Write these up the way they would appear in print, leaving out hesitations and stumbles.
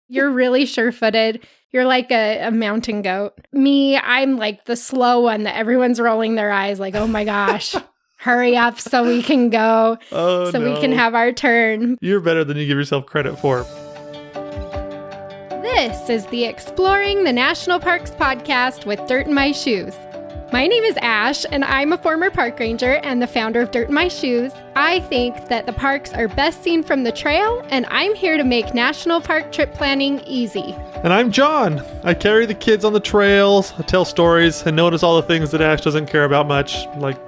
You're really sure-footed. You're like a mountain goat. Me, I'm like the slow one that everyone's rolling their eyes like, oh my gosh, hurry up so we can go, we can have our turn. You're better than you give yourself credit for. This is the Exploring the National Parks podcast with Dirt in My Shoes. My name is Ash, and I'm a former park ranger and the founder of Dirt in My Shoes. I think that the parks are best seen from the trail, and I'm here to make national park trip planning easy. And I'm John. I carry the kids on the trails, I tell stories, and notice all the things that Ash doesn't care about much, like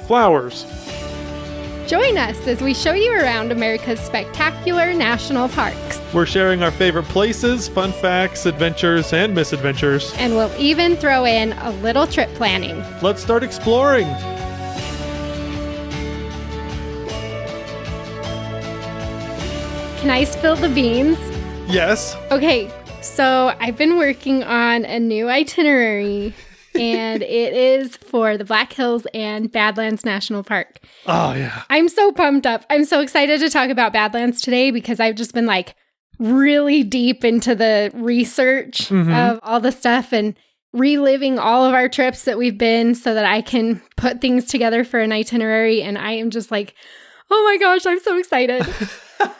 flowers. Join us as we show you around America's spectacular national parks. We're sharing our favorite places, fun facts, adventures, and misadventures. And we'll even throw in a little trip planning. Let's start exploring. Can I spill the beans? Yes. Okay, so I've been working on a new itinerary. And it is for the Black Hills and Badlands National Park. Oh, yeah. I'm so pumped up. I'm so excited to talk about Badlands today because I've just been like really deep into the research of all the stuff and reliving all of our trips that we've been so that I can put things together for an itinerary. And I am just like, oh my gosh, I'm so excited.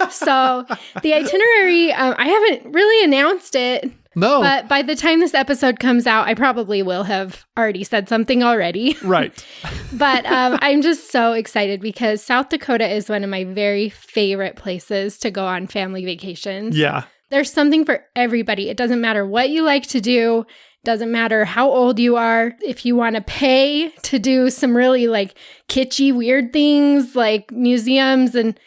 So the itinerary, I haven't really announced it. No. But by the time this episode comes out, I probably will have already said something already. Right. But I'm just so excited because South Dakota is one of my very favorite places to go on family vacations. Yeah. There's something for everybody. It doesn't matter what you like to do. Doesn't matter how old you are. If you want to pay to do some really like kitschy, weird things like museums and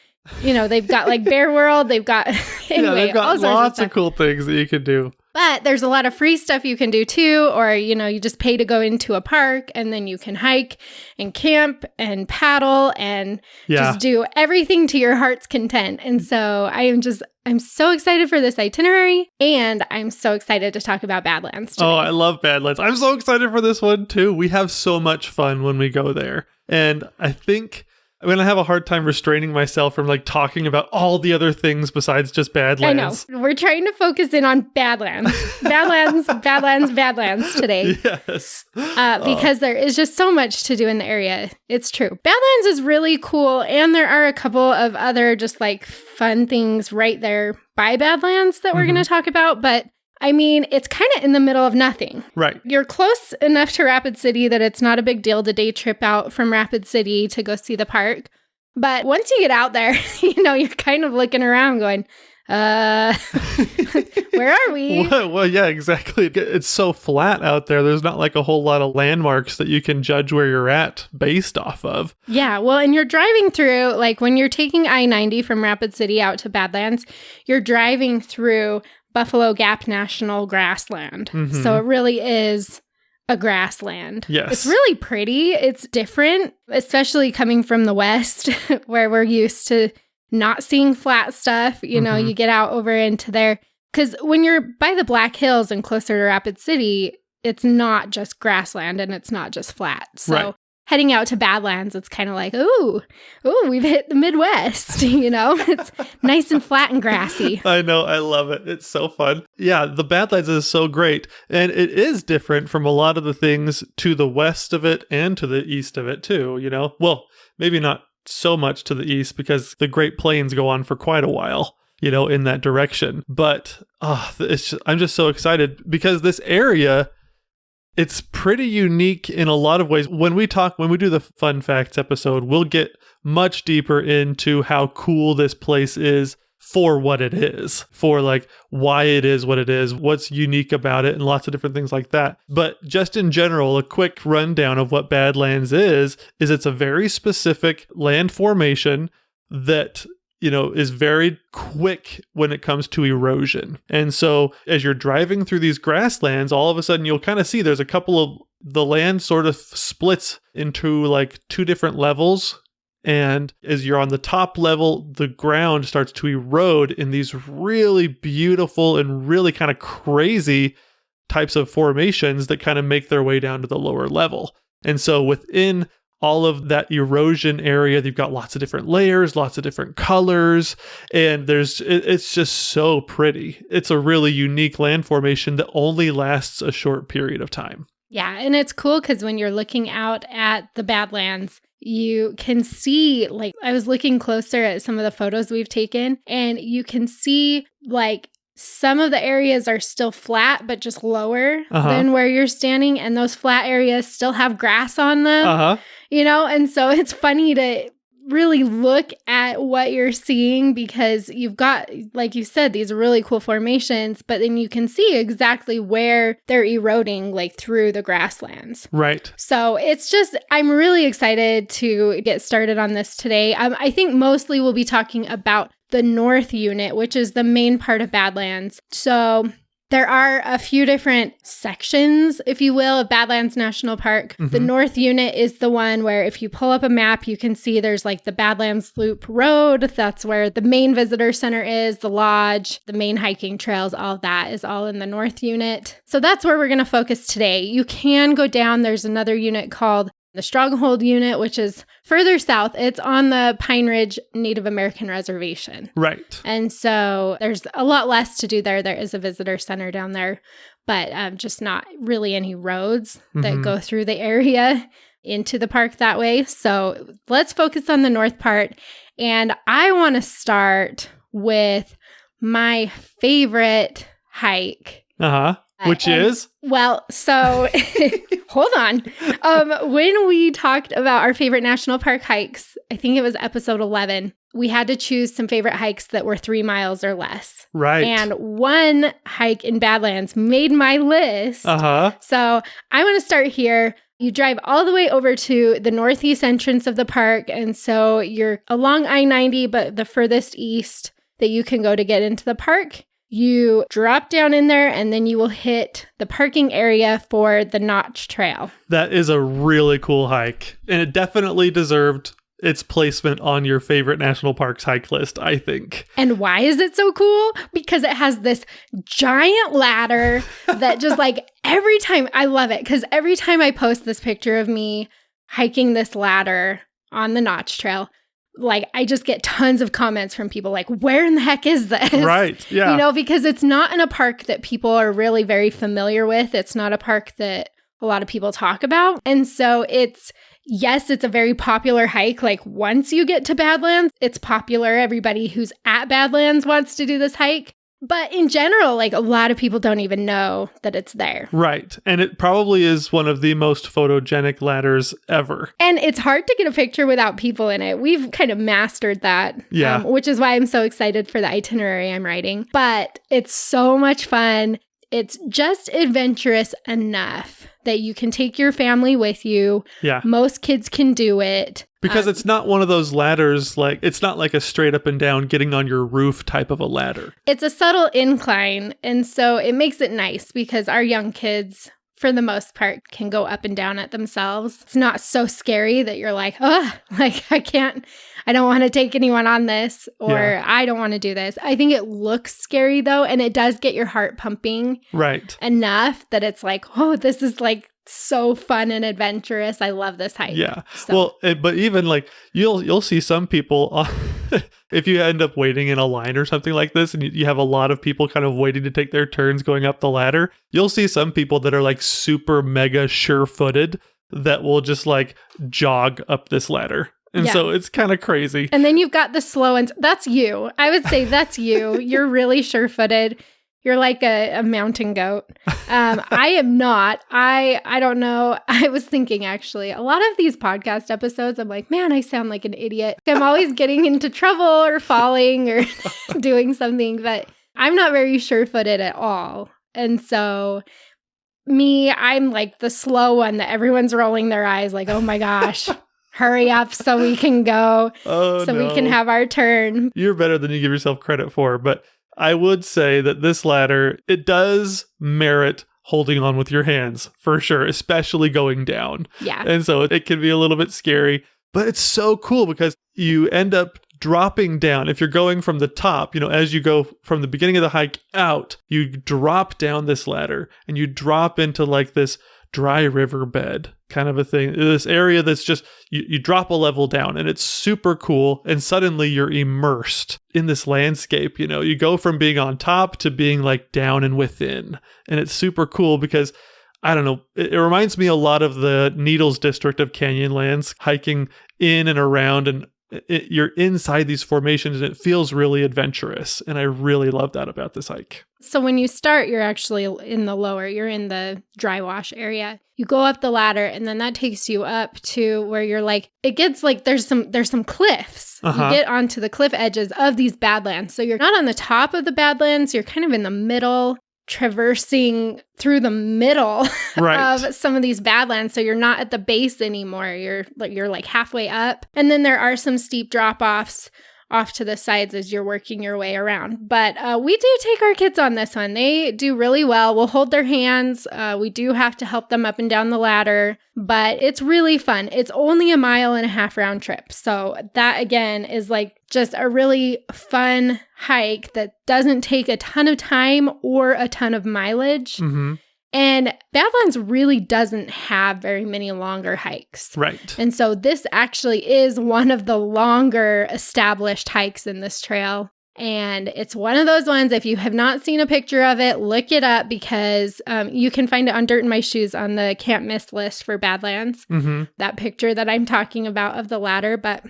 they've got like Bear World. They've got, anyway, they've got lots of cool things that you can do. But there's a lot of free stuff you can do too, or, you just pay to go into a park and then you can hike and camp and paddle and just do everything to your heart's content. And so I'm so excited for this itinerary and I'm so excited to talk about Badlands today. Oh, I love Badlands. I'm so excited for this one too. We have so much fun when we go there. And I think I'm going to have a hard time restraining myself from like talking about all the other things besides just Badlands. I know. We're trying to focus in on Badlands. Badlands today. Yes. Because there is just so much to do in the area. It's true. Badlands is really cool. And there are a couple of other just like fun things right there by Badlands that we're going to talk about. But I mean, it's kind of in the middle of nothing. Right. You're close enough to Rapid City that it's not a big deal to day trip out from Rapid City to go see the park. But once you get out there, you're kind of looking around going, where are we? Well, yeah, exactly. It's so flat out there. There's not like a whole lot of landmarks that you can judge where you're at based off of. Yeah, well, and you're driving through, like when you're taking I-90 from Rapid City out to Badlands, you're driving through Buffalo Gap National Grassland. So it really is a grassland. Yes. It's really pretty. It's different, especially coming from the West where we're used to not seeing flat stuff. You get out over into there. Because when you're by the Black Hills and closer to Rapid City, it's not just grassland and it's not just flat. So heading out to Badlands, it's kind of like, ooh, we've hit the Midwest, It's nice and flat and grassy. I know. I love it. It's so fun. Yeah, the Badlands is so great. And it is different from a lot of the things to the west of it and to the east of it too, Well, maybe not so much to the east because the Great Plains go on for quite a while, in that direction. But I'm just so excited because this area, it's pretty unique in a lot of ways. When we do the fun facts episode, we'll get much deeper into how cool this place is for what it is, for like why it is what it is, what's unique about it, and lots of different things like that. But just in general, a quick rundown of what Badlands is it's a very specific land formation that is very quick when it comes to erosion. And so as you're driving through these grasslands, all of a sudden you'll kind of see there's a couple of the land sort of splits into like two different levels. And as you're on the top level, the ground starts to erode in these really beautiful and really kind of crazy types of formations that kind of make their way down to the lower level. And so within all of that erosion area. You've got lots of different layers, lots of different colors, and it's just so pretty. It's a really unique land formation that only lasts a short period of time. Yeah, and it's cool because when you're looking out at the Badlands, you can see, like, I was looking closer at some of the photos we've taken, and you can see, like, some of the areas are still flat, but just lower than where you're standing, and those flat areas still have grass on them, you know? And so it's funny to really look at what you're seeing because you've got, like you said, these really cool formations, but then you can see exactly where they're eroding, like through the grasslands. Right. So it's just, I'm really excited to get started on this today. I think mostly we'll be talking about the North Unit, which is the main part of Badlands. So there are a few different sections, if you will, of Badlands National Park. The North Unit is the one where if you pull up a map, you can see there's like the Badlands Loop Road. That's where the main visitor center is, the lodge, the main hiking trails, all of that is all in the North Unit. So that's where we're going to focus today. You can go down. There's another unit called the Stronghold Unit, which is further south. It's on the Pine Ridge Native American Reservation. Right. And so there's a lot less to do there. There is a visitor center down there, but just not really any roads that go through the area into the park that way. So let's focus on the north part. And I want to start with my favorite hike. Which is? Well, so hold on. When we talked about our favorite national park hikes, I think it was episode 11, we had to choose some favorite hikes that were 3 miles or less. Right. And one hike in Badlands made my list. So I'm going to start here. You drive all the way over to the northeast entrance of the park. And so you're along I-90, but the furthest east that you can go to get into the park. You drop down in there and then you will hit the parking area for the Notch Trail. That is a really cool hike. And it definitely deserved its placement on your favorite national parks hike list, I think. And why is it so cool? Because it has this giant ladder that just like every time, I love it. Because every time I post this picture of me hiking this ladder on the Notch Trail, like, I just get tons of comments from people like, where in the heck is this? Right, yeah. You know, because it's not in a park that people are really very familiar with. It's not a park that a lot of people talk about. And so it's a very popular hike. Like, once you get to Badlands, it's popular. Everybody who's at Badlands wants to do this hike. But in general, like, a lot of people don't even know that it's there. Right. And it probably is one of the most photogenic ladders ever. And it's hard to get a picture without people in it. We've kind of mastered that, which is why I'm so excited for the itinerary I'm writing. But it's so much fun. It's just adventurous enough that you can take your family with you. Yeah. Most kids can do it. Because it's not one of those ladders, like, it's not like a straight up and down getting on your roof type of a ladder. It's a subtle incline. And so it makes it nice because our young kids, for the most part, can go up and down it themselves. It's not so scary that you're like, oh, like, I don't want to take anyone on this, or I don't want to do this. I think it looks scary though. And it does get your heart pumping enough that it's like, oh, this is like so fun and adventurous. I love this hike. Yeah. So. Well, but even like you'll see some people if you end up waiting in a line or something like this, and you have a lot of people kind of waiting to take their turns going up the ladder, you'll see some people that are like super mega sure-footed that will just like jog up this ladder. And so it's kind of crazy. And then you've got the slow ones. That's you. I would say that's you. You're really sure-footed. You're like a mountain goat. I am not. I don't know. I was thinking, actually, a lot of these podcast episodes, I'm like, man, I sound like an idiot. I'm always getting into trouble or falling or doing something, but I'm not very sure-footed at all. And so I'm like the slow one that everyone's rolling their eyes like, oh my gosh. Hurry up so we can go, we can have our turn. You're better than you give yourself credit for, but I would say that this ladder, it does merit holding on with your hands, for sure, especially going down. Yeah. And so it can be a little bit scary, but it's so cool because you end up dropping down. If you're going from the top, as you go from the beginning of the hike out, you drop down this ladder and you drop into like this dry river bed kind of a thing. This area that's just, you drop a level down and it's super cool. And suddenly you're immersed in this landscape. You go from being on top to being like down and within. And it's super cool because, I don't know, it reminds me a lot of the Needles district of Canyonlands, hiking in and around, and you're inside these formations and it feels really adventurous. And I really love that about this hike. So when you start, you're actually in the you're in the dry wash area. You go up the ladder and then that takes you up to where you're like, it gets like, there's some cliffs. You get onto the cliff edges of these Badlands. So you're not on the top of the Badlands, you're kind of in the middle, traversing through the middle of some of these Badlands. So you're not at the base anymore. You're like halfway up. And then there are some steep drop-offs off to the sides as you're working your way around. But we do take our kids on this one. They do really well. We'll hold their hands. We do have to help them up and down the ladder, but it's really fun. It's only 1.5 mile round trip. So that again is like just a really fun hike that doesn't take a ton of time or a ton of mileage. Mm-hmm. And Badlands really doesn't have very many longer hikes. Right. And so this actually is one of the longer established hikes in this trail. And it's one of those ones, if you have not seen a picture of it, look it up because you can find it on Dirt in My Shoes on the can't miss list for Badlands. Mm-hmm. That picture that I'm talking about of the ladder, but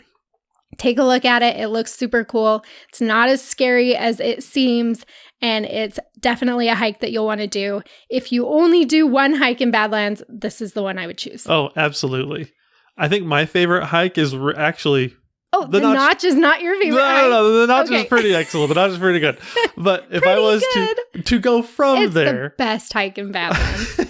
take a look at it. It looks super cool. It's not as scary as it seems. And it's definitely a hike that you'll want to do. If you only do one hike in Badlands, this is the one I would choose. Oh, absolutely. I think my favorite hike is actually... Oh, the notch is not your favorite hike? No. The notch is pretty excellent. The notch is pretty good. But if I was to go from there... It's the best hike in Badlands.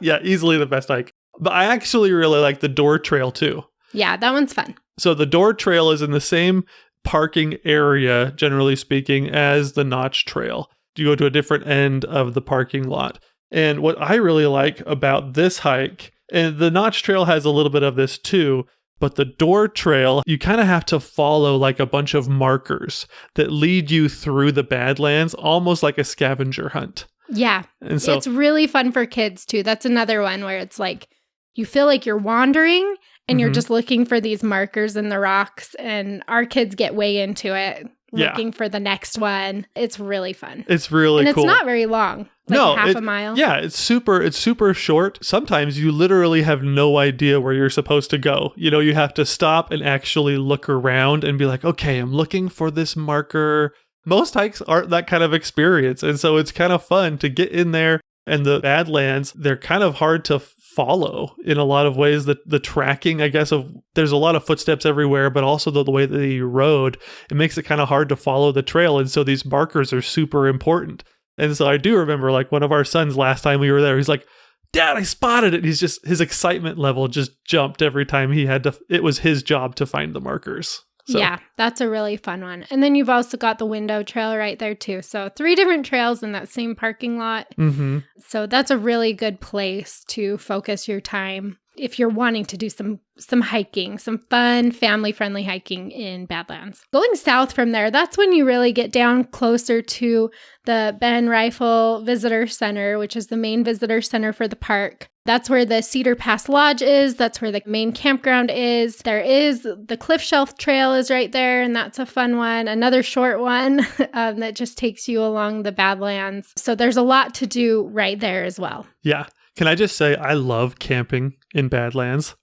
Yeah, easily the best hike. But I actually really like the Door Trail too. Yeah, that one's fun. So the Door Trail is in the same parking area, generally speaking, as the Notch Trail. You go to a different end of the parking lot. And what I really like about this hike, and the Notch Trail has a little bit of this too, but the Door Trail, you kind of have to follow like a bunch of markers that lead you through the Badlands, almost like a scavenger hunt. Yeah. And so it's really fun for kids too. That's another one where it's like, you feel like you're wandering and you're just looking for these markers in the rocks, and our kids get way into it, looking for the next one. It's really fun. It's really cool. And it's not very long. Like half a mile. Yeah, it's super short. Sometimes you literally have no idea where you're supposed to go. You have to stop and actually look around and be like, okay, I'm looking for this marker. Most hikes aren't that kind of experience. And so it's kind of fun to get in there. And the Badlands, they're kind of hard to follow in a lot of ways. The tracking, I guess, there's a lot of footsteps everywhere, but also the way that you rode, it makes it kind of hard to follow the trail. And so these markers are super important. And so I do remember like one of our sons last time we were there, he's like, Dad, I spotted it. His excitement level just jumped every time it was his job to find the markers. So. Yeah, that's a really fun one. And then you've also got the Window Trail right there too. So 3 different trails in that same parking lot. Mm-hmm. So that's a really good place to focus your time if you're wanting to do some hiking, some fun, family-friendly hiking in Badlands. Going south from there, that's when you really get down closer to the Ben Rifle Visitor Center, which is the main visitor center for the park. That's where the Cedar Pass Lodge is. That's where the main campground is. There is the Cliff Shelf Trail is right there, and that's a fun one. Another short one that just takes you along the Badlands. So there's a lot to do right there as well. Yeah. Can I just say I love camping in Badlands?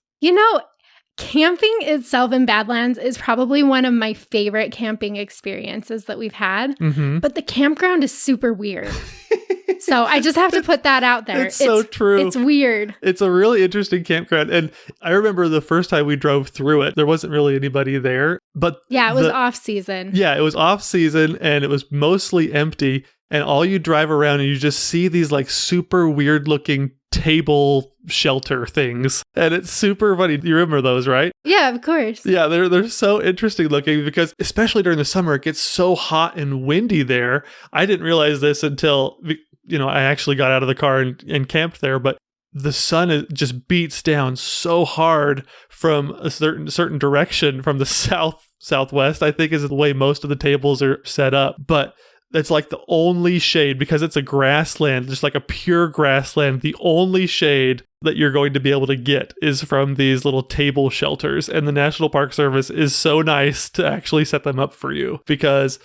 Camping itself in Badlands is probably one of my favorite camping experiences that we've had. Mm-hmm. But the campground is super weird. So I just have to put that out there. It's so true. It's weird. It's a really interesting campground. And I remember the first time we drove through it, there wasn't really anybody there. But yeah, it was off season. Yeah, it was off season and it was mostly empty. And all you drive around and you just see these like super weird looking table shelter things. And it's super funny. You remember those, right? Yeah, of course. Yeah, they're so interesting looking because especially during the summer, it gets so hot and windy there. I didn't realize this until, I actually got out of the car and camped there, but the sun just beats down so hard from a certain direction from the southwest, I think is the way most of the tables are set up. But It's like the only shade, because it's a grassland, just like a pure grassland. The only shade that you're going to be able to get is from these little table shelters. And the National Park Service is so nice to actually set them up for you because,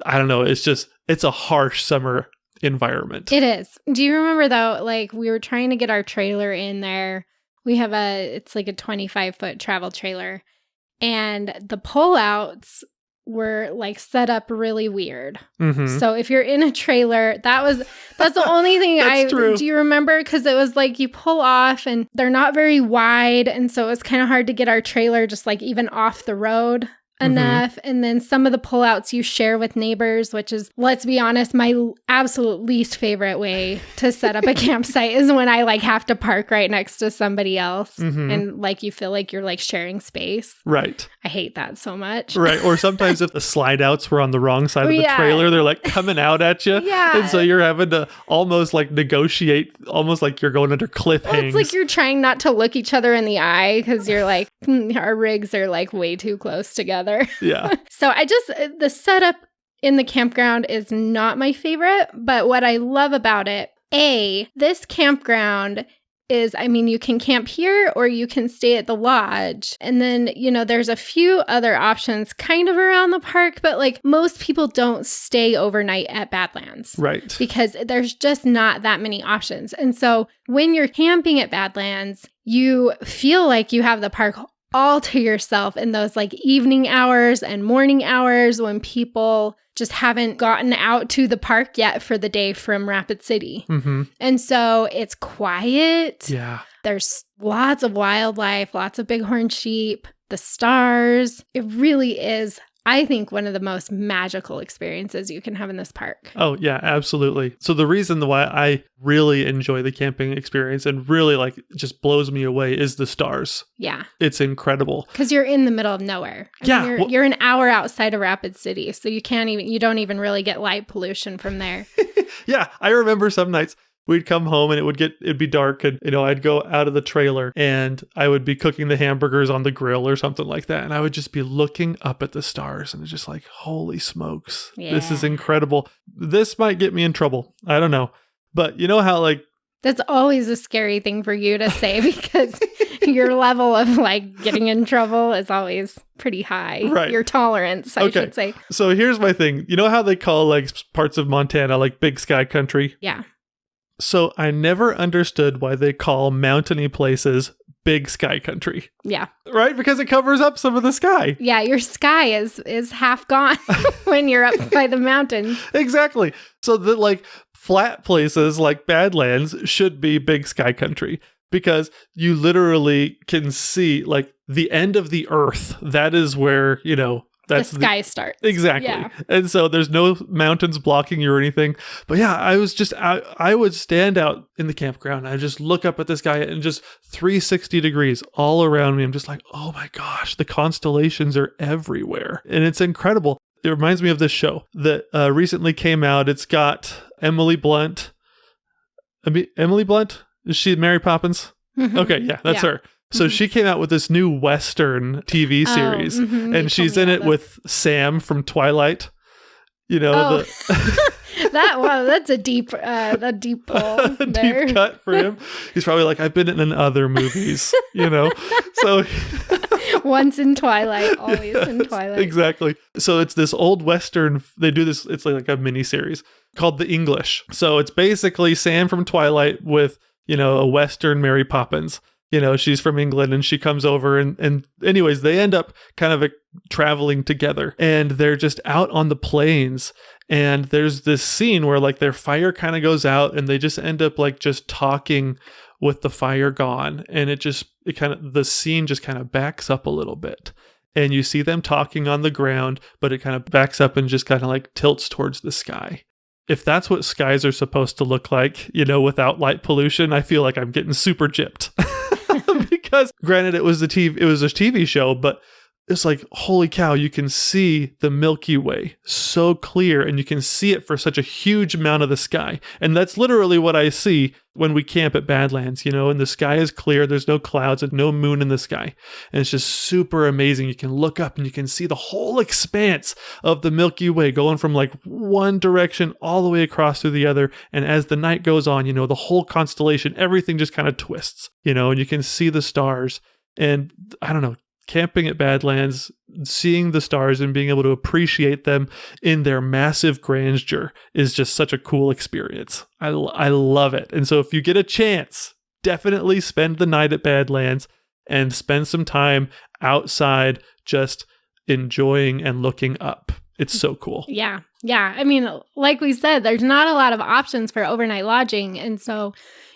I don't know, it's a harsh summer environment. It is. Do you remember though, like we were trying to get our trailer in there. We have it's like a 25-foot travel trailer, and the pullouts were like set up really weird. Mm-hmm. So if you're in a trailer, that's the only thing true. Do you remember? Because it was like you pull off and they're not very wide. And so it's kind of hard to get our trailer just like even off the road enough. And then some of the pullouts you share with neighbors, which is, let's be honest, my absolute least favorite way to set up a campsite is when I like have to park right next to somebody else and like you feel like you're like sharing space. Right. I hate that so much. Right. Or sometimes if the slide outs were on the wrong side of the trailer, they're like coming out at you. Yeah. And so you're having to almost like negotiate, almost like you're going under cliff hangs. It's like you're trying not to look each other in the eye because you're like, our rigs are like way too close together. Yeah. So the setup in the campground is not my favorite, but what I love about it, this campground is, I mean, you can camp here or you can stay at the lodge. And then, there's a few other options kind of around the park, but like most people don't stay overnight at Badlands. Right. Because there's just not that many options. And so when you're camping at Badlands, you feel like you have the park all to yourself in those like evening hours and morning hours when people just haven't gotten out to the park yet for the day from Rapid City. Mm-hmm. And so it's quiet. Yeah. There's lots of wildlife, lots of bighorn sheep, the stars. It really is, I think, one of the most magical experiences you can have in this park. Oh, yeah, absolutely. So the reason why I really enjoy the camping experience and really like just blows me away is the stars. Yeah. It's incredible. Because you're in the middle of nowhere. I mean, you're an hour outside of Rapid City, so you don't even really get light pollution from there. Yeah, I remember some nights we'd come home and it'd be dark and, I'd go out of the trailer and I would be cooking the hamburgers on the grill or something like that. And I would just be looking up at the stars and it's just like, holy smokes, This is incredible. This might get me in trouble. I don't know. But you know how like, that's always a scary thing for you to say because your level of like getting in trouble is always pretty high. Right. Your tolerance, I should say. So here's my thing. You know how they call like parts of Montana like big sky country? Yeah. So I never understood why they call mountainy places big sky country. Yeah. Right? Because it covers up some of the sky. Yeah, your sky is half gone when you're up by the mountains. Exactly. So the like flat places like Badlands should be big sky country because you literally can see like the end of the earth. That is where, that's the sky starts. Exactly. Yeah. And so there's no mountains blocking you or anything. But yeah, I would stand out in the campground. I just look up at the sky and just 360 degrees all around me. I'm just like, oh my gosh, the constellations are everywhere. And it's incredible. It reminds me of this show that recently came out. It's got Emily Blunt. Emily Blunt? Is she Mary Poppins? Mm-hmm. Okay, yeah, that's her. So she came out with this new Western TV series, and she's in it with Sam from Twilight. That's a deep pull. A deep cut for him. He's probably like, I've been in other movies, So once in Twilight, always in Twilight. Exactly. So it's this old Western. They do this. It's like a mini series called The English. So it's basically Sam from Twilight with a Western Mary Poppins. She's from England and she comes over and anyways, they end up kind of traveling together and they're just out on the plains and there's this scene where like their fire kind of goes out and they just end up like just talking with the fire gone. And the scene just kind of backs up a little bit and you see them talking on the ground, but it kind of backs up and just kind of like tilts towards the sky. If that's what skies are supposed to look like, without light pollution, I feel like I'm getting super gypped. Because granted, it was a TV show, but it's like, holy cow, you can see the Milky Way so clear, and you can see it for such a huge amount of the sky. And that's literally what I see when we camp at Badlands, and the sky is clear. There's no clouds and no moon in the sky. And it's just super amazing. You can look up and you can see the whole expanse of the Milky Way going from like one direction all the way across to the other. And as the night goes on, the whole constellation, everything just kind of twists, and you can see the stars. And I don't know, camping at Badlands, seeing the stars and being able to appreciate them in their massive grandeur is just such a cool experience. I love it. And so if you get a chance, definitely spend the night at Badlands and spend some time outside just enjoying and looking up. It's so cool. Yeah. Yeah. I mean, like we said, there's not a lot of options for overnight lodging. And so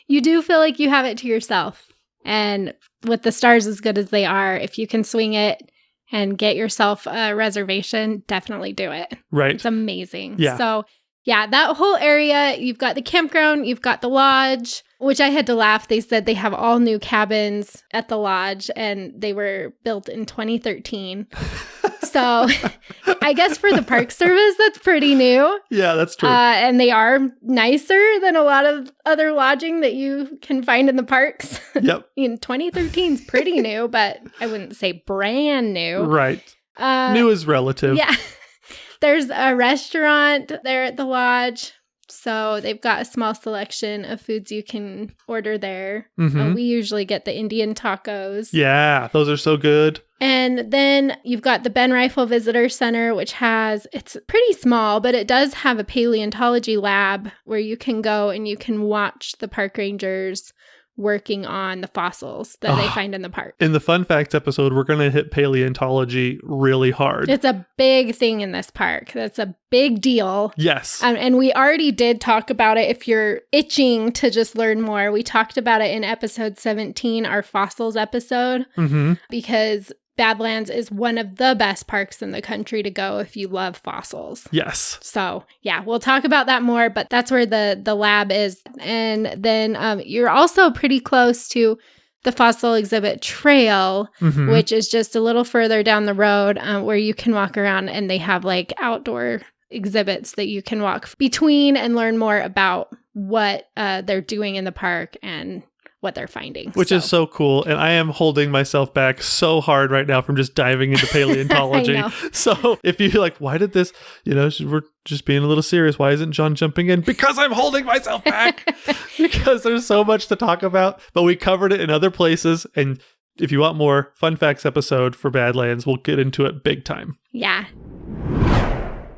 you do feel like you have it to yourself. And with the stars as good as they are, if you can swing it and get yourself a reservation, definitely do it. Right. It's amazing. Yeah. So, yeah, that whole area, you've got the campground, you've got the lodge, which I had to laugh. They said they have all new cabins at the lodge, and they were built in 2013. So I guess for the Park Service, that's pretty new. Yeah, that's true. And they are nicer than a lot of other lodging that you can find in the parks. Yep. 2013 is pretty new, but I wouldn't say brand new. Right. New is relative. Yeah. There's a restaurant there at the lodge. So they've got a small selection of foods you can order there. Mm-hmm. We usually get the Indian tacos. Yeah, those are so good. And then you've got the Ben Rifle Visitor Center, which it's pretty small, but it does have a paleontology lab where you can go and you can watch the park rangers working on the fossils that they find in the park. In the fun facts episode, we're going to hit paleontology really hard. It's a big thing in this park. That's a big deal. Yes. And we already did talk about it. If you're itching to just learn more, we talked about it in episode 17, our fossils episode, because Badlands is one of the best parks in the country to go if you love fossils. Yes. So, yeah, we'll talk about that more, but that's where the lab is. And then you're also pretty close to the fossil exhibit trail, which is just a little further down the road where you can walk around, and they have like outdoor exhibits that you can walk between and learn more about what they're doing in the park and what they're finding. Which is so cool. And I am holding myself back so hard right now from just diving into paleontology. So if you're like, why did this, we're just being a little serious. Why isn't John jumping in? Because I'm holding myself back because there's so much to talk about, but we covered it in other places. And if you want more fun facts episode for Badlands, we'll get into it big time. Yeah.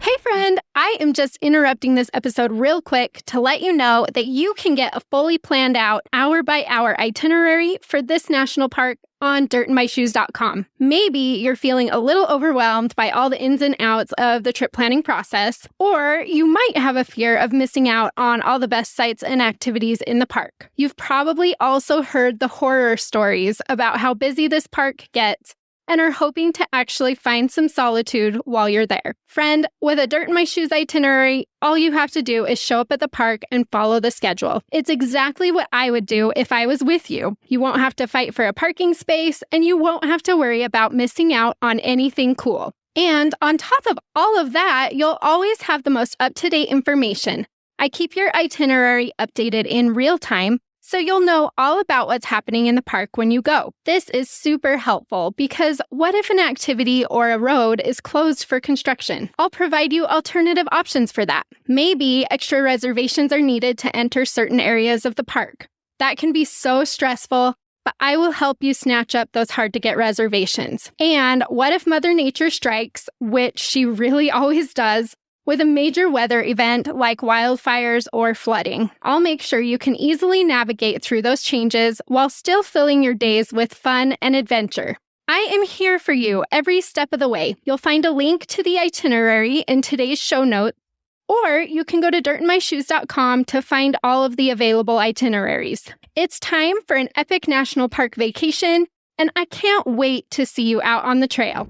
Hey friend, I am just interrupting this episode real quick to let you know that you can get a fully planned out hour-by-hour itinerary for this national park on dirtandmyshoes.com. Maybe you're feeling a little overwhelmed by all the ins and outs of the trip planning process, or you might have a fear of missing out on all the best sites and activities in the park. You've probably also heard the horror stories about how busy this park gets and are hoping to actually find some solitude while you're there. Friend, with a Dirt in My Shoes itinerary, all you have to do is show up at the park and follow the schedule. It's exactly what I would do if I was with you. You won't have to fight for a parking space, and you won't have to worry about missing out on anything cool. And on top of all of that, you'll always have the most up-to-date information. I keep your itinerary updated in real time, so you'll know all about what's happening in the park when you go. This is super helpful because what if an activity or a road is closed for construction? I'll provide you alternative options for that. Maybe extra reservations are needed to enter certain areas of the park. That can be so stressful, but I will help you snatch up those hard-to-get reservations. And what if Mother Nature strikes, which she really always does, with a major weather event like wildfires or flooding? I'll make sure you can easily navigate through those changes while still filling your days with fun and adventure. I am here for you every step of the way. You'll find a link to the itinerary in today's show notes, or you can go to dirtandmyshoes.com to find all of the available itineraries. It's time for an epic national park vacation, and I can't wait to see you out on the trail.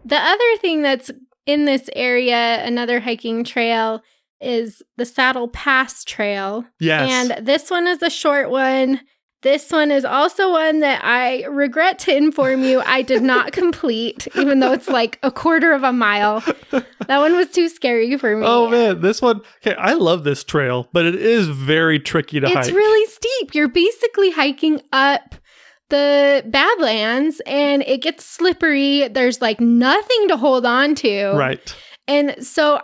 The other thing that's in this area, another hiking trail, is the Saddle Pass Trail. Yes. And this one is a short one. This one is also one that I regret to inform you I did not complete, even though it's like a quarter of a mile. That one was too scary for me. Oh man, this one, okay, I love this trail, but it is very tricky to hike. It's really steep. You're basically hiking up the Badlands and it gets slippery. There's like nothing to hold on to. Right. And so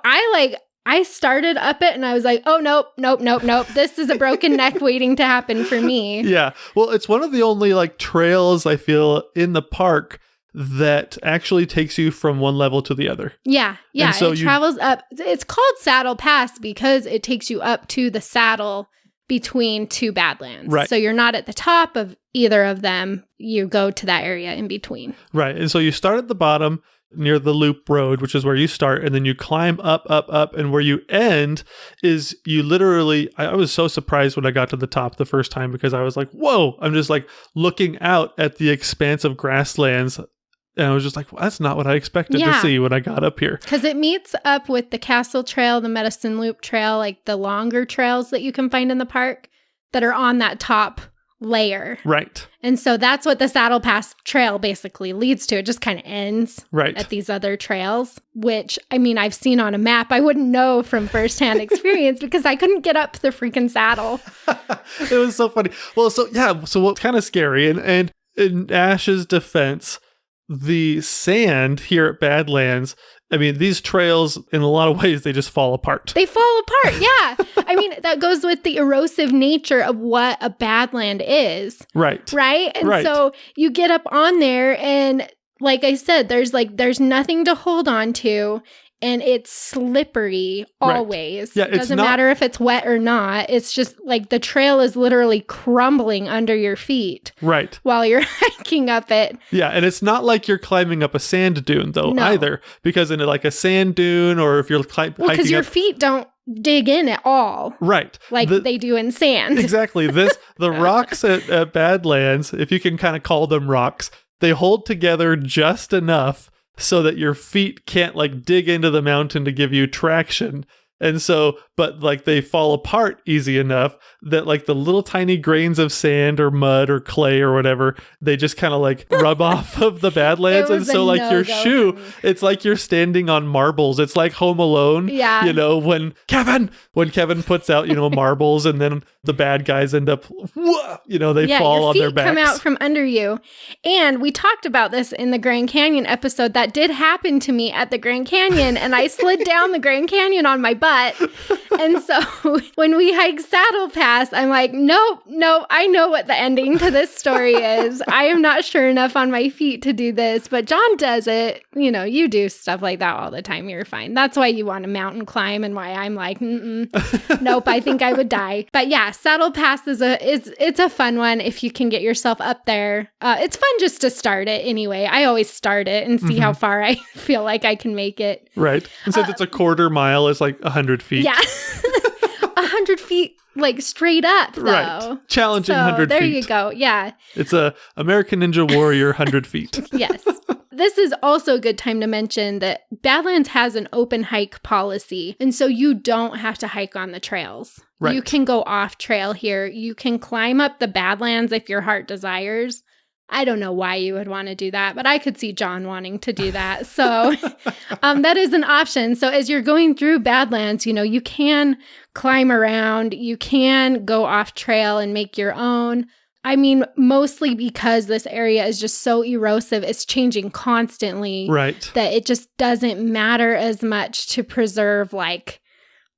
I started up it and I was like, oh, nope. This is a broken neck waiting to happen for me. Yeah. Well, it's one of the only like trails I feel in the park that actually takes you from one level to the other. Yeah. Yeah. And so it travels up. It's called Saddle Pass because it takes you up to the saddle between two Badlands. Right. So you're not at the top of either of them. You go to that area in between. Right. And so you start at the bottom near the loop road, which is where you start, and then you climb up, and where you end is you literally, I was so surprised when I got to the top the first time because I was like, whoa, I'm just like looking out at the expanse of grasslands. And I was just like, well, that's not what I expected to see when I got up here. Because it meets up with the Castle Trail, the Medicine Loop Trail, like the longer trails that you can find in the park that are on that top layer. Right. And so that's what the Saddle Pass Trail basically leads to. It just kind of ends at these other trails, which, I mean, I've seen on a map. I wouldn't know from firsthand experience because I couldn't get up the freaking saddle. It was so funny. Well, so what's kind of scary, and in Ash's defense, the sand here at Badlands, I mean, these trails, in a lot of ways, they just fall apart. They fall apart, yeah. I mean, that goes with the erosive nature of what a badland is. Right. Right? And so you get up on there and, like I said, there's nothing to hold on to. And it's slippery always. Yeah, it doesn't matter if it's wet or not. It's just like the trail is literally crumbling under your feet. Right. While you're hiking up it. Yeah, and it's not like you're climbing up a sand dune, though, either. Because in like a sand dune, or if you're hiking up... because your feet don't dig in at all. Right. Like they do in sand. Exactly. The rocks at Badlands, if you can kind of call them rocks, they hold together just enough so that your feet can't like dig into the mountain to give you traction. And so, but like they fall apart easy enough that like the little tiny grains of sand or mud or clay or whatever, they just kind of like rub off of the Badlands. And so like your shoe, it's like you're standing on marbles. It's like Home Alone. Yeah. You know, when Kevin puts out, marbles and then the bad guys end up, they fall on their backs. Come out from under you. And we talked about this in the Grand Canyon episode. That did happen to me at the Grand Canyon, and I slid down the Grand Canyon on my butt. And so when we hike Saddle Pass, I'm like, nope, I know what the ending to this story is. I am not sure enough on my feet to do this, but John does it. You do stuff like that all the time. You're fine. That's why you want to mountain climb and why I'm like, nope, I think I would die. But yeah, Saddle Pass it's a fun one if you can get yourself up there. It's fun just to start it anyway. I always start it and see how far I feel like I can make it. Right. And since it's a quarter mile, it's like 100 feet. Yeah. 100 feet, like straight up, though. Right. Challenging 100 feet. There you go. Yeah. It's a American Ninja Warrior 100 feet. Yes. This is also a good time to mention that Badlands has an open hike policy. And so you don't have to hike on the trails. Right. You can go off trail here. You can climb up the Badlands if your heart desires. I don't know why you would want to do that, but I could see John wanting to do that. So that is an option. So as you're going through Badlands, you can climb around, you can go off trail and make your own. I mean, mostly because this area is just so erosive, it's changing constantly. Right. That it just doesn't matter as much to preserve like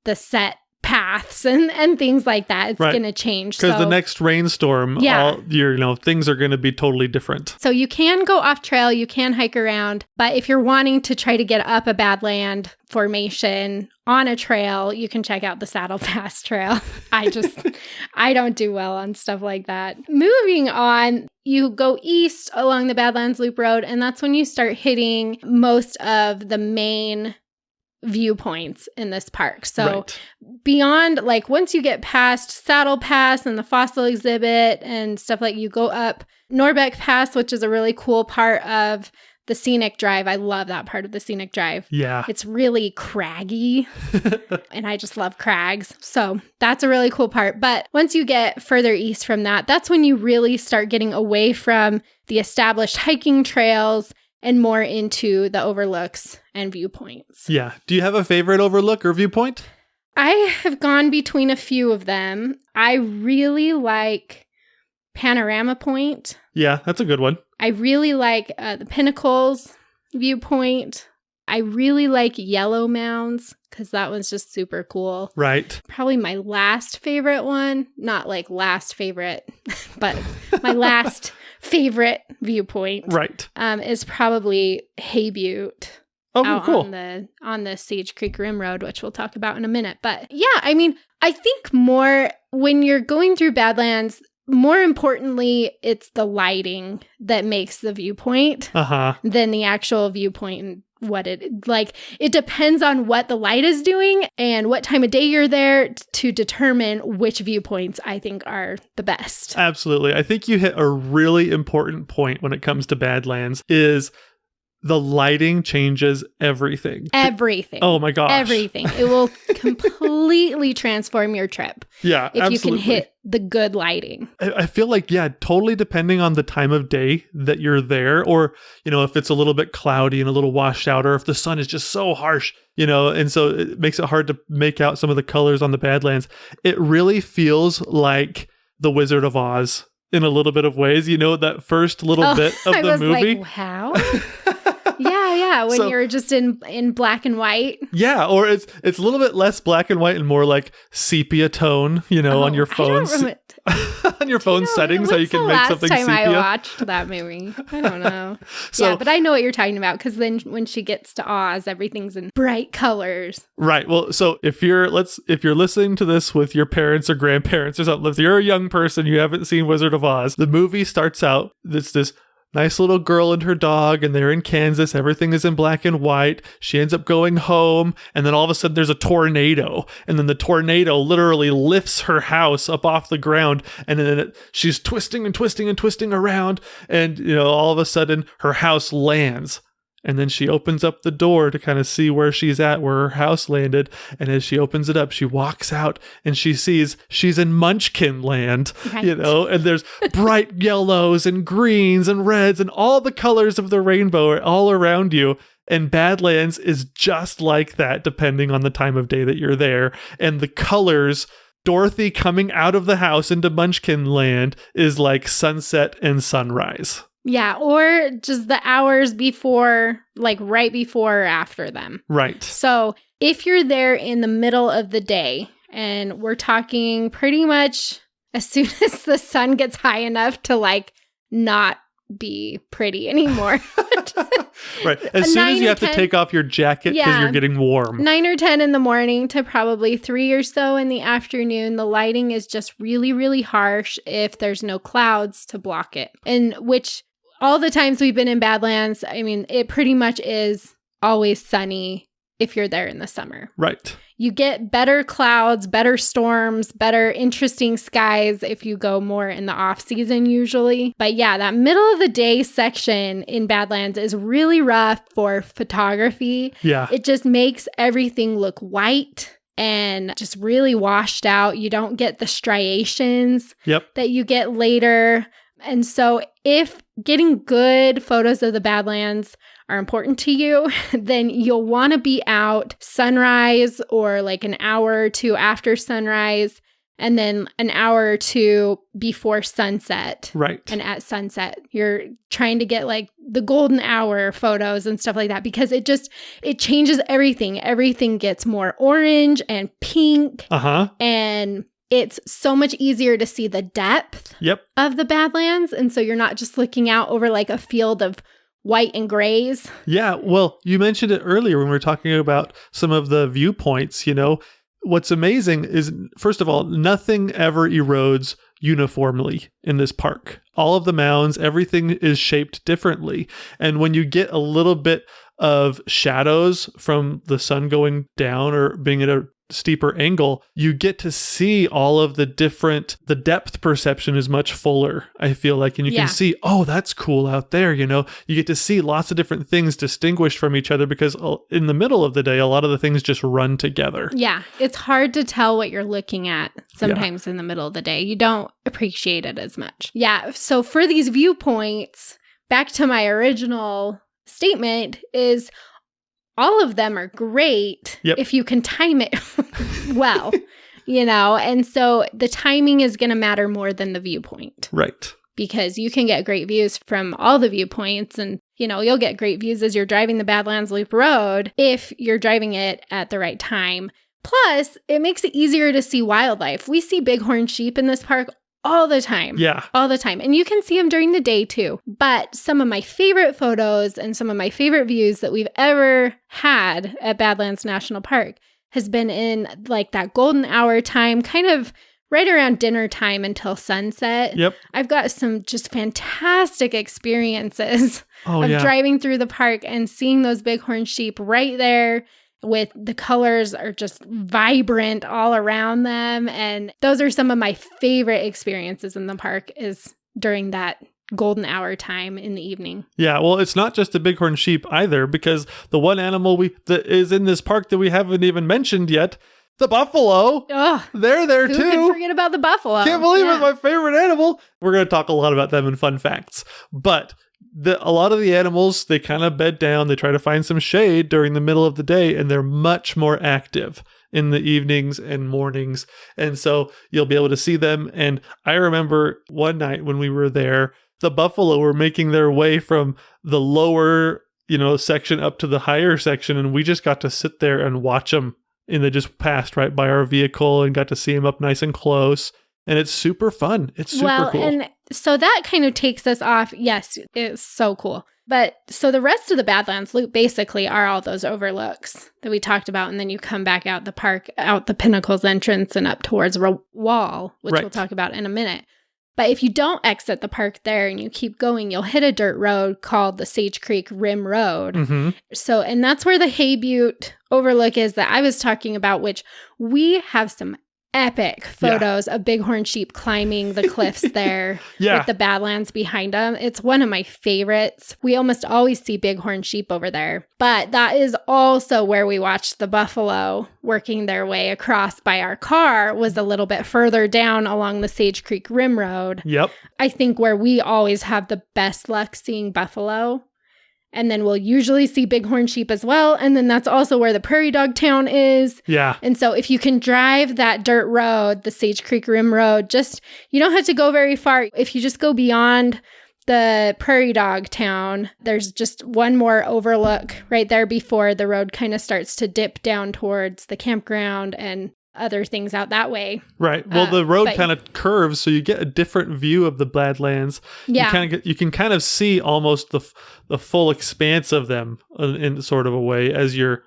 the set paths and things like that. It's going to change. Because the next rainstorm, all year, things are going to be totally different. So you can go off trail, you can hike around, but if you're wanting to try to get up a Badland formation on a trail, you can check out the Saddle Pass Trail. I don't do well on stuff like that. Moving on, you go east along the Badlands Loop Road, and that's when you start hitting most of the main viewpoints in this park. So beyond, like, once you get past Saddle Pass and the fossil exhibit and stuff, like, you go up Norbeck Pass, which is a really cool part of the scenic drive. I love that part of the scenic drive. Yeah. It's really craggy and I just love crags. So that's a really cool part. But once you get further east from that, that's when you really start getting away from the established hiking trails and more into the overlooks and viewpoints. Yeah. Do you have a favorite overlook or viewpoint? I have gone between a few of them. I really like Panorama Point. Yeah, that's a good one. I really like the Pinnacles viewpoint. I really like Yellow Mounds because that one's just super cool. Right. Probably my last favorite one, not like last favorite, but my last favorite viewpoint, right, is probably Hay Butte. Oh, cool. On the Sage Creek Rim Road, which we'll talk about in a minute. But yeah, I mean, I think more when you're going through Badlands, more importantly, it's the lighting that makes the viewpoint than the actual viewpoint and what it depends on what the light is doing and what time of day you're there to determine which viewpoints I think are the best. Absolutely. I think you hit a really important point when it comes to Badlands is the lighting changes everything. Everything. Oh my gosh. Everything. It will completely transform your trip. Yeah, if absolutely. You can hit the good lighting. I feel like, yeah, totally depending on the time of day that you're there, or, if it's a little bit cloudy and a little washed out, or if the sun is just so harsh, and so it makes it hard to make out some of the colors on the Badlands. It really feels like The Wizard of Oz in a little bit of ways, that first little bit of the movie. Like, how? Yeah. When you're just in black and white. Yeah, or it's a little bit less black and white and more like sepia tone, on your phones. On your phone settings, how you can make something sepia. Last time I watched that movie, I don't know. Yeah, but I know what you're talking about because then when she gets to Oz, everything's in bright colors. Right. Well, so if you're listening to this with your parents or grandparents or something, if you're a young person, you haven't seen Wizard of Oz, the movie starts out, it's this nice little girl and her dog, and they're in Kansas. Everything is in black and white. She ends up going home, and then all of a sudden there's a tornado, and then the tornado literally lifts her house up off the ground, and then she's twisting and twisting and twisting around, and all of a sudden her house lands. And then she opens up the door to kind of see where she's at, where her house landed. And as she opens it up, she walks out and she sees she's in Munchkin land, right. And there's bright yellows and greens and reds and all the colors of the rainbow are all around you. And Badlands is just like that, depending on the time of day that you're there. And the colors, Dorothy coming out of the house into Munchkin land is like sunset and sunrise. Yeah, or just the hours before, like right before or after them. Right. So if you're there in the middle of the day, and we're talking pretty much as soon as the sun gets high enough to not be pretty anymore. Right. As soon as you have to take off your jacket because you're getting warm. 9 or 10 in the morning to probably 3 or so in the afternoon. The lighting is just really, really harsh if there's no clouds to block it. And which all the times we've been in Badlands, I mean, it pretty much is always sunny if you're there in the summer. Right. You get better clouds, better storms, better interesting skies if you go more in the off season usually. But yeah, that middle of the day section in Badlands is really rough for photography. Yeah. It just makes everything look white and just really washed out. You don't get the striations that you get later. And so if getting good photos of the Badlands are important to you, then you'll want to be out sunrise or like an hour or two after sunrise, and then an hour or two before sunset. Right. And at sunset, you're trying to get like the golden hour photos and stuff like that because it changes everything. Everything gets more orange and pink. And it's so much easier to see the depth of the Badlands. And so you're not just looking out over like a field of white and grays. Yeah. Well, you mentioned it earlier when we were talking about some of the viewpoints. What's amazing is, first of all, nothing ever erodes uniformly in this park. All of the mounds, everything is shaped differently. And when you get a little bit of shadows from the sun going down or being at a steeper angle, you get to see all of the depth perception is much fuller, I feel like. And you can see, oh, that's cool out there, you get to see lots of different things distinguished from each other because in the middle of the day, a lot of the things just run together. Yeah. It's hard to tell what you're looking at sometimes in the middle of the day. You don't appreciate it as much. Yeah. So for these viewpoints, back to my original statement is all of them are great if you can time it well, and so the timing is going to matter more than the viewpoint. Right. Because you can get great views from all the viewpoints and, you'll get great views as you're driving the Badlands Loop Road if you're driving it at the right time. Plus, it makes it easier to see wildlife. We see bighorn sheep in this park all the time. Yeah. All the time. And you can see them during the day too. But some of my favorite photos and some of my favorite views that we've ever had at Badlands National Park has been in like that golden hour time, kind of right around dinner time until sunset. Yep. I've got some just fantastic experiences of driving through the park and seeing those bighorn sheep right there with the colors are just vibrant all around them. And those are some of my favorite experiences in the park is during that golden hour time in the evening. Yeah, well, it's not just the bighorn sheep either, because the one animal that is in this park that we haven't even mentioned yet, the buffalo. Oh, they're there too. Who can forget about the buffalo? Can't believe it's my favorite animal. We're going to talk a lot about them in fun facts. But a lot of the animals, they kind of bed down. They try to find some shade during the middle of the day, and they're much more active in the evenings and mornings. And so you'll be able to see them. And I remember one night when we were there, the buffalo were making their way from the lower, section up to the higher section. And we just got to sit there and watch them. And they just passed right by our vehicle and got to see them up nice and close. And it's super fun. It's super cool. And so that kind of takes us off. Yes, it's so cool. But so the rest of the Badlands Loop basically are all those overlooks that we talked about. And then you come back out the park, out the Pinnacles entrance and up towards Wall, which we'll talk about in a minute. But if you don't exit the park there and you keep going, you'll hit a dirt road called the Sage Creek Rim Road. Mm-hmm. So, and that's where the Hay Butte overlook is that I was talking about, which we have some epic photos of bighorn sheep climbing the cliffs there with the Badlands behind them. It's one of my favorites. We almost always see bighorn sheep over there. But that is also where we watched the buffalo working their way across by our car was a little bit further down along the Sage Creek Rim Road. Yep. I think where we always have the best luck seeing buffalo. And then we'll usually see bighorn sheep as well. And then that's also where the prairie dog town is. Yeah. And so if you can drive that dirt road, the Sage Creek Rim Road, you don't have to go very far. If you just go beyond the prairie dog town, there's just one more overlook right there before the road kind of starts to dip down towards the campground and other things out that way. Right. Well, the road kind of curves, so you get a different view of the Badlands. Yeah. You can kind of see almost the full expanse of them in sort of a way as you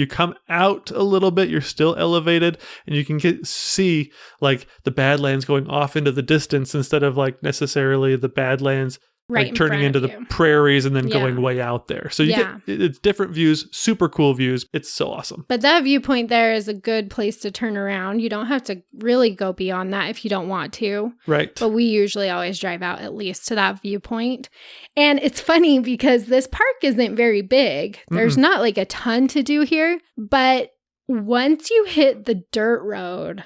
come out a little bit. You're still elevated, and you can see like the Badlands going off into the distance instead of like necessarily the Badlands like turning into the prairies and then going way out there. So you get it's different views, super cool views. It's so awesome. But that viewpoint there is a good place to turn around. You don't have to really go beyond that if you don't want to. Right. But we usually always drive out at least to that viewpoint. And it's funny because this park isn't very big. There's not like a ton to do here. But once you hit the dirt road,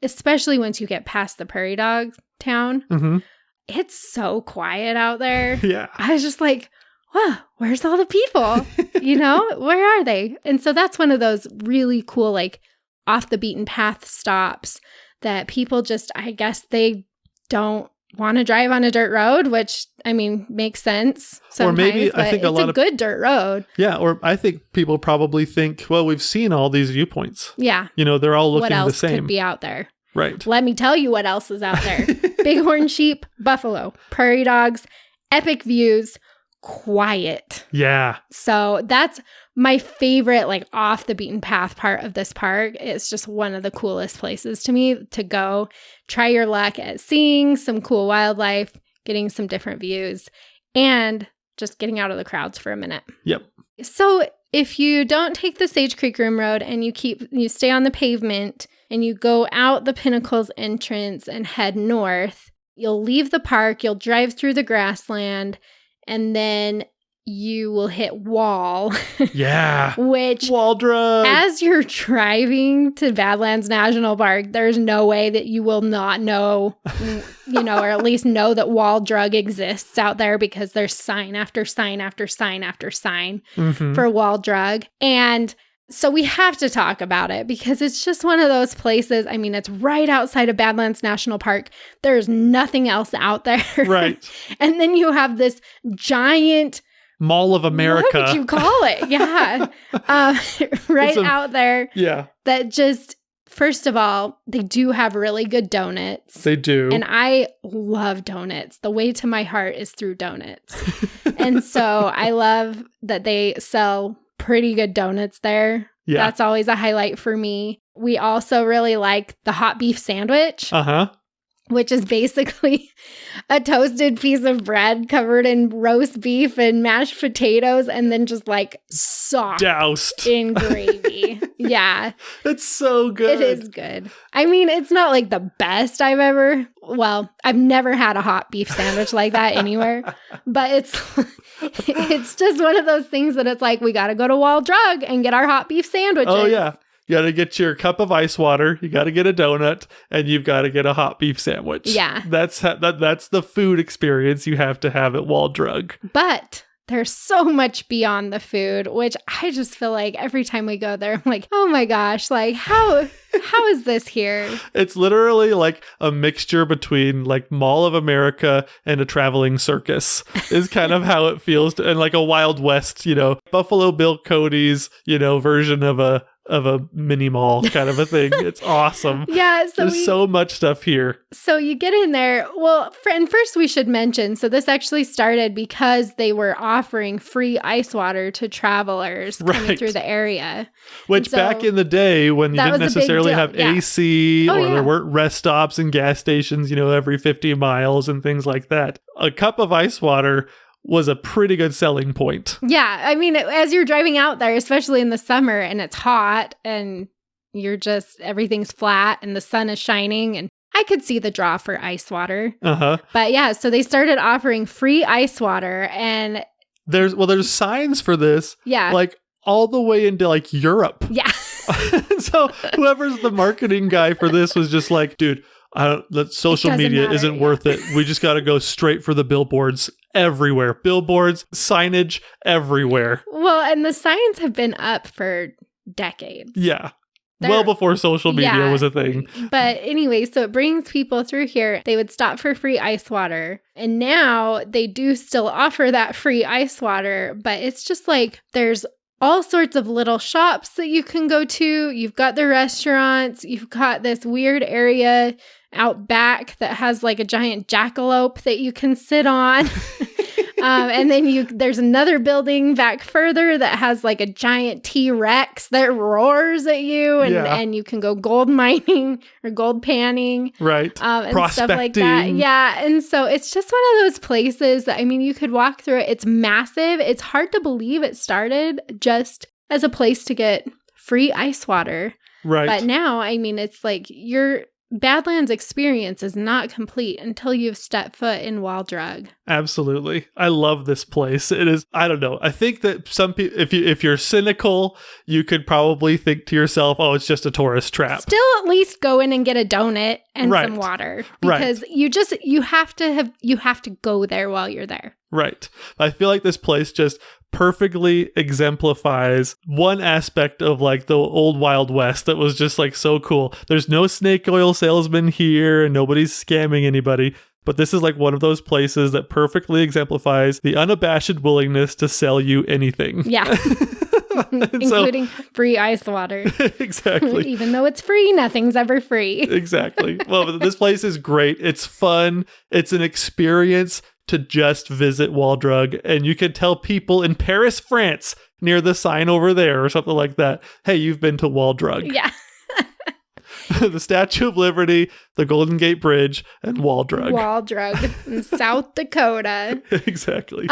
especially once you get past the prairie dog town, it's so quiet out there. Yeah. I was just like, wow, where's all the people? Where are they? And so that's one of those really cool, like off the beaten path stops that people just, I guess they don't want to drive on a dirt road, which I mean, makes sense sometimes. Or maybe I think it's a good dirt road. Yeah. Or I think people probably think, well, we've seen all these viewpoints. Yeah. They're all looking the same. What else could be out there? Right. Let me tell you what else is out there. Bighorn sheep, buffalo, prairie dogs, epic views, quiet. Yeah. So that's my favorite, like off the beaten path part of this park. It's just one of the coolest places to me to go. Try your luck at seeing some cool wildlife, getting some different views, and just getting out of the crowds for a minute. Yep. So if you don't take the Sage Creek Rim Road and you stay on the pavement and you go out the Pinnacles entrance and head north, you'll leave the park, you'll drive through the grassland, and then you will hit Wall. Yeah. Which, Wall Drug. as you're driving to Badlands National Park, there's no way that you will not know, or at least know that Wall Drug exists out there, because there's sign after sign after sign after sign for Wall Drug. And so we have to talk about it because it's just one of those places. I mean, it's right outside of Badlands National Park. There's nothing else out there. Right. And then you have this giant Mall of America. What would you call it? Yeah. Out there. Yeah. That just, first of all, they do have really good donuts. They do. And I love donuts. The way to my heart is through donuts. And so I love that they sell pretty good donuts there. Yeah. That's always a highlight for me. We also really like the hot beef sandwich. Which is basically a toasted piece of bread covered in roast beef and mashed potatoes and then just like soft doused in gravy. Yeah. It's so good. It is good. I mean, it's not like the best I've never had a hot beef sandwich like that anywhere, but it's just one of those things that it's like, we got to go to Wall Drug and get our hot beef sandwiches. Oh, yeah. You got to get your cup of ice water, you got to get a donut, and you've got to get a hot beef sandwich. Yeah. That's the food experience you have to have at Wall Drug. But there's so much beyond the food, which I just feel like every time we go there, I'm like, oh my gosh, like how is this here? It's literally like a mixture between like Mall of America and a traveling circus is kind of how it feels. And like a Wild West, Buffalo Bill Cody's, version of a mini mall kind of a thing. It's awesome. Yeah. There's so much stuff here. So you get in there. Well, and first we should mention, so this actually started because they were offering free ice water to travelers coming through the area. Which back in the day when you didn't necessarily have AC there weren't rest stops and gas stations, every 50 miles and things like that. A cup of ice water was a pretty good selling point. Yeah. I mean, as you're driving out there, especially in the summer and it's hot and everything's flat and the sun is shining, and I could see the draw for ice water. But yeah, so they started offering free ice water, and there's signs for this. Yeah. Like all the way into like Europe. Yeah. So whoever's the marketing guy for this was just like, dude, social media isn't worth it. We just got to go straight for the billboards everywhere. Billboards, signage everywhere. Well, and the signs have been up for decades. Yeah. Well before social media was a thing. But anyway, so it brings people through here. They would stop for free ice water. And now they do still offer that free ice water, but it's just like there's all sorts of little shops that you can go to. You've got the restaurants. You've got this weird area out back that has like a giant jackalope that you can sit on. And then there's another building back further that has like a giant T-Rex that roars at you, and you can go gold mining or gold panning. Right. And stuff like that. Yeah. And so it's just one of those places that, I mean, you could walk through it. It's massive. It's hard to believe it started just as a place to get free ice water. Right. But now, I mean, it's like your Badlands experience is not complete until you've stepped foot in Wall Drug. Absolutely. I love this place. It is, I don't know. I think that some people, if you're cynical, you could probably think to yourself, oh, it's just a tourist trap. Still at least go in and get a donut and some water, because you have to go there while you're there. Right. I feel like this place just perfectly exemplifies one aspect of like the old Wild West that was just like so cool. There's no snake oil salesman here and nobody's scamming anybody. But this is like one of those places that perfectly exemplifies the unabashed willingness to sell you anything. Yeah. Including free ice water. Exactly. Even though it's free, nothing's ever free. Exactly. Well, this place is great. It's fun. It's an experience to just visit Wall Drug. And you can tell people in Paris, France, near the sign over there or something like that, hey, you've been to Wall Drug. Yeah. The Statue of Liberty, the Golden Gate Bridge, and Wall Drug. Wall Drug in South Dakota. Exactly.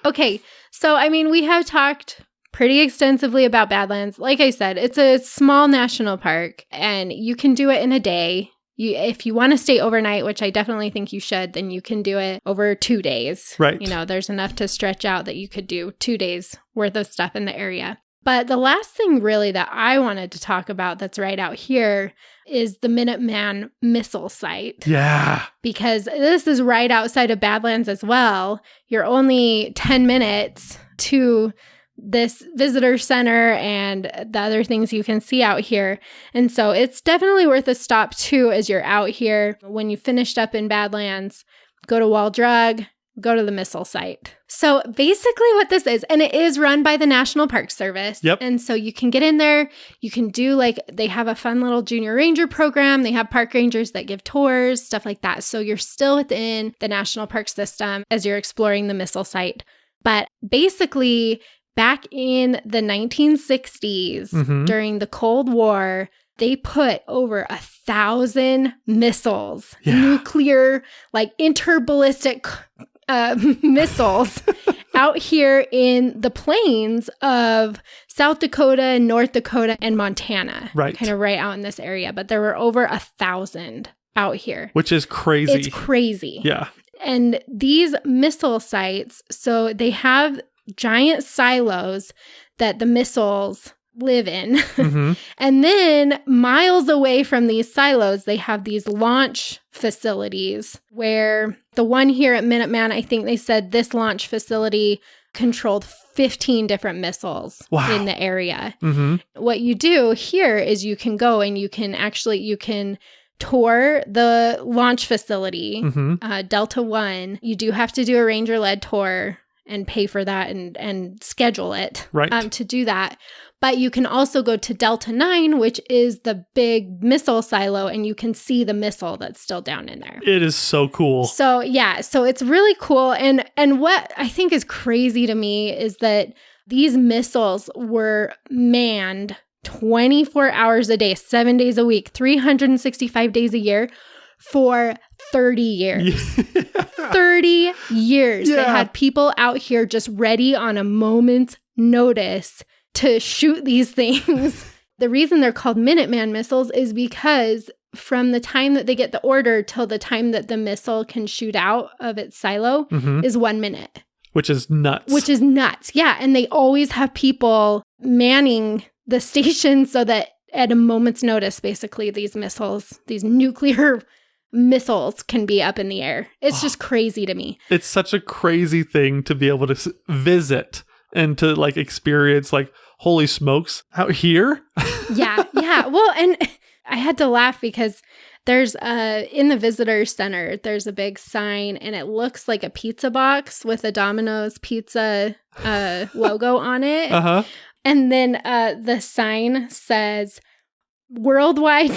Okay. So, I mean, we have talked pretty extensively about Badlands. Like I said, it's a small national park and you can do it in a day. If you want to stay overnight, which I definitely think you should, then you can do it over 2 days. Right. There's enough to stretch out that you could do 2 days worth of stuff in the area. But the last thing really that I wanted to talk about that's right out here is the Minuteman missile site. Yeah. Because this is right outside of Badlands as well. You're only 10 minutes to this visitor center and the other things you can see out here. And so it's definitely worth a stop too as you're out here. When you finished up in Badlands, go to Wall Drug, go to the missile site. So basically what this is, and it is run by the National Park Service. Yep. And so you can get in there, you can do they have a fun little junior ranger program. They have park rangers that give tours, stuff like that. So you're still within the national park system as you're exploring the missile site. But basically back in the 1960s, during the Cold War, they put over 1,000 missiles, nuclear, interballistic missiles out here in the plains of South Dakota, North Dakota, and Montana. Right. Kind of right out in this area. But there were over 1,000 out here. Which is crazy. It's crazy. Yeah. And these missile sites, so they have giant silos that the missiles live in. And then miles away from these silos, they have these launch facilities where the one here at Minuteman, I think they said this launch facility controlled 15 different missiles in the area. What you do here is you can go and you can tour the launch facility, Delta One. You do have to do a ranger-led tour and pay for that and schedule it to do that. But you can also go to Delta 9, which is the big missile silo, and you can see the missile that's still down in there. It is so cool. So, yeah. So it's really cool. And what I think is crazy to me is that these missiles were manned 24 hours a day, 7 days a week, 365 days a year for 30 years. 30 years. They had people out here just ready on a moment's notice to shoot these things. The reason they're called Minuteman missiles is because from the time that they get the order till the time that the missile can shoot out of its silo is 1 minute. Which is nuts. Yeah. And they always have people manning the station so that at a moment's notice, basically, these missiles, these nuclear missiles can be up in the air. It's just crazy to me. It's such a crazy thing to be able to visit and to experience holy smokes out here. Yeah. Well, and I had to laugh because there's in the visitor center, there's a big sign and it looks like a pizza box with a Domino's pizza logo on it. And then the sign says, worldwide.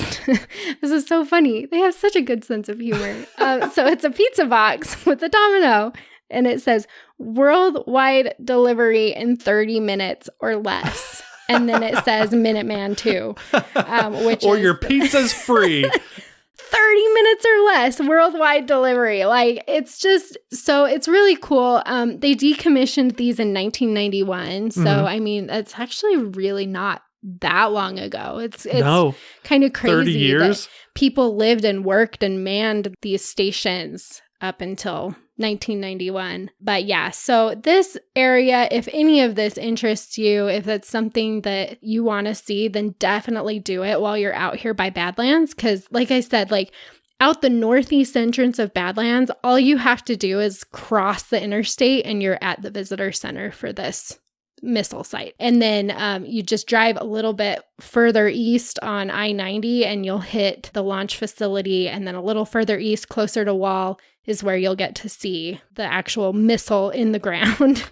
This is so funny. They have such a good sense of humor. So it's a pizza box with a domino, and it says worldwide delivery in 30 minutes or less. And then it says Minuteman 2, which or your pizza's free. 30 minutes or less worldwide delivery. It's just, so it's really cool. They decommissioned these in 1991. So, I mean, it's actually really not that long ago. It's kind of crazy 30 years? That people lived and worked and manned these stations up until 1991. But yeah, so this area, if any of this interests you, if it's something that you want to see, then definitely do it while you're out here by Badlands. Because like I said, out the northeast entrance of Badlands, all you have to do is cross the interstate and you're at the visitor center for this missile site. And then you just drive a little bit further east on I-90 and you'll hit the launch facility. And then a little further east, closer to Wall, is where you'll get to see the actual missile in the ground.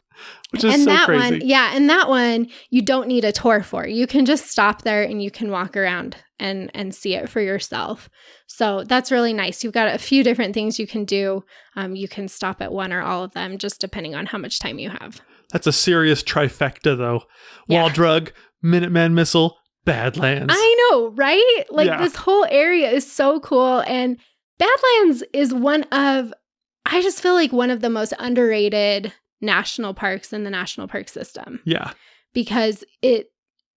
Which is and so that crazy. And that one, you don't need a tour for. You can just stop there and you can walk around and see it for yourself. So that's really nice. You've got a few different things you can do. You can stop at one or all of them, just depending on how much time you have. That's a serious trifecta, though. Yeah. Wall Drug, Minuteman Missile, Badlands. I know, right? This whole area is so cool. And Badlands is I just feel like one of the most underrated national parks in the national park system. Yeah. because it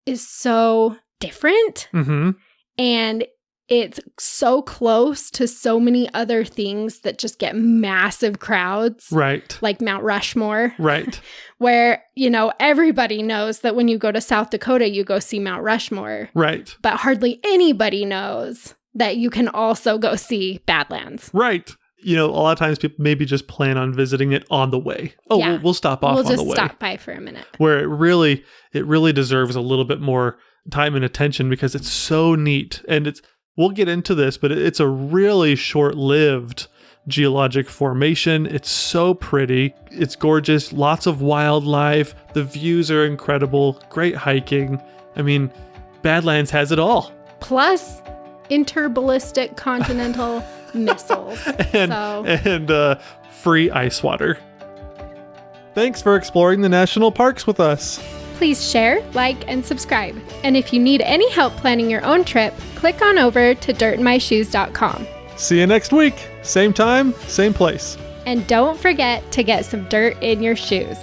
is so different. Mm-hmm. And it's so close to so many other things that just get massive crowds. Right. Like Mount Rushmore. Right. Where, everybody knows that when you go to South Dakota, you go see Mount Rushmore. Right. But hardly anybody knows that you can also go see Badlands. Right. A lot of times people maybe just plan on visiting it on the way. Oh, Yeah. we'll stop off on the way. We'll just stop by for a minute. Where it really deserves a little bit more time and attention because it's so neat. And we'll get into this, but it's a really short-lived geologic formation. It's so pretty. It's gorgeous. Lots of wildlife. The views are incredible. Great hiking. I mean, Badlands has it all. Plus interballistic continental missiles. And free ice water. Thanks for exploring the national parks with us. Please share, like, and subscribe. And if you need any help planning your own trip, click on over to dirtinmyshoes.com. See you next week. Same time, same place. And don't forget to get some dirt in your shoes.